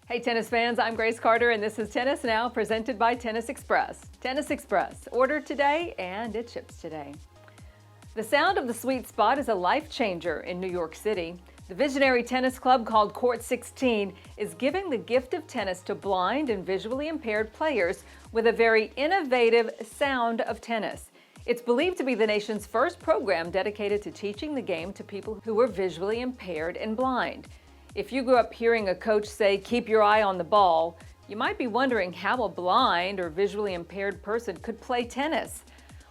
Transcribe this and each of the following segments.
Hey tennis fans, I'm Grace Carter and this is Tennis Now presented by Tennis Express. Tennis Express, order today and it ships today. The sound of the sweet spot is a life changer in New York City. The visionary tennis club called Court 16 is giving the gift of tennis to blind and visually impaired players with a very innovative sound of tennis. It's believed to be the nation's first program dedicated to teaching the game to people who are visually impaired and blind. If you grew up hearing a coach say, "Keep your eye on the ball," you might be wondering how a blind or visually impaired person could play tennis.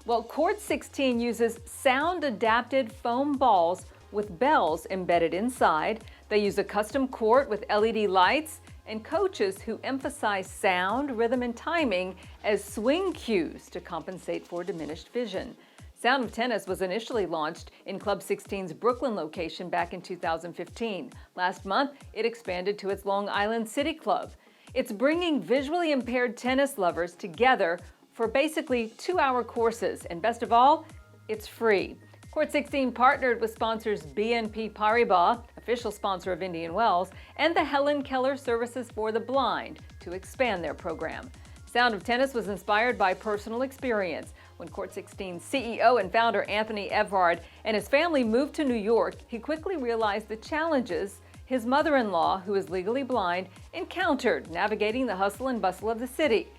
Well, Court 16 uses sound-adapted foam balls with bells embedded inside. They use a custom court with LED lights and coaches who emphasize sound, rhythm, and timing as swing cues to compensate for diminished vision. Sound of Tennis was initially launched in Club 16's Brooklyn location back in 2015. Last month, it expanded to its Long Island City Club. It's bringing visually impaired tennis lovers together for basically 2-hour courses, and best of all, it's free. Court 16 partnered with sponsors BNP Paribas, official sponsor of Indian Wells, and the Helen Keller Services for the Blind to expand their program. Sound of Tennis was inspired by personal experience. When Court 16's CEO and founder Anthony Evrard and his family moved to New York, he quickly realized the challenges his mother-in-law, who is legally blind, encountered navigating the hustle and bustle of the city.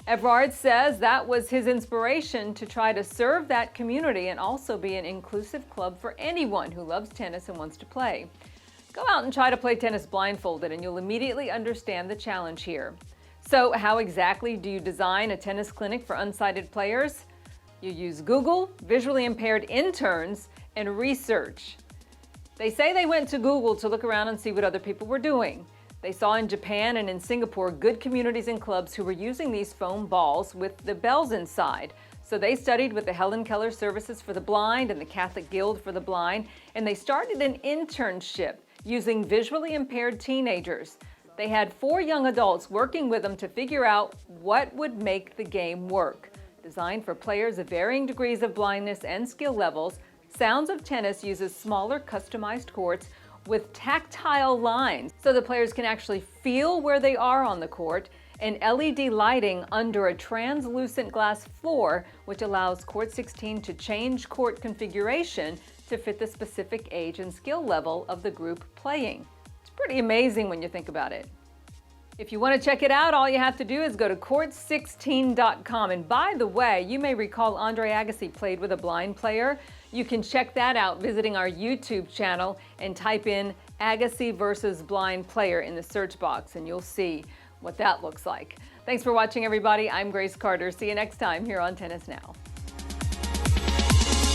Evrard says that was his inspiration to try to serve that community and also be an inclusive club for anyone who loves tennis and wants to play. Go out and try to play tennis blindfolded and you'll immediately understand the challenge here. So how exactly do you design a tennis clinic for unsighted players? You use Google, visually impaired interns, and research. They say they went to Google to look around and see what other people were doing. They saw in Japan and in Singapore good communities and clubs who were using these foam balls with the bells inside. So they studied with the Helen Keller Services for the Blind and the Catholic Guild for the Blind, and they started an internship using visually impaired teenagers. They had 4 young adults working with them to figure out what would make the game work. Designed for players of varying degrees of blindness and skill levels, Sounds of Tennis uses smaller customized courts with tactile lines so the players can actually feel where they are on the court, and LED lighting under a translucent glass floor, which allows Court 16 to change court configuration to fit the specific age and skill level of the group playing. Pretty amazing when you think about it. If you want to check it out, all you have to do is go to court16.com. And by the way, you may recall Andre Agassi played with a blind player. You can check that out visiting our YouTube channel and type in Agassi versus blind player in the search box and you'll see what that looks like. Thanks for watching, everybody. I'm Grace Carter. See you next time here on Tennis Now.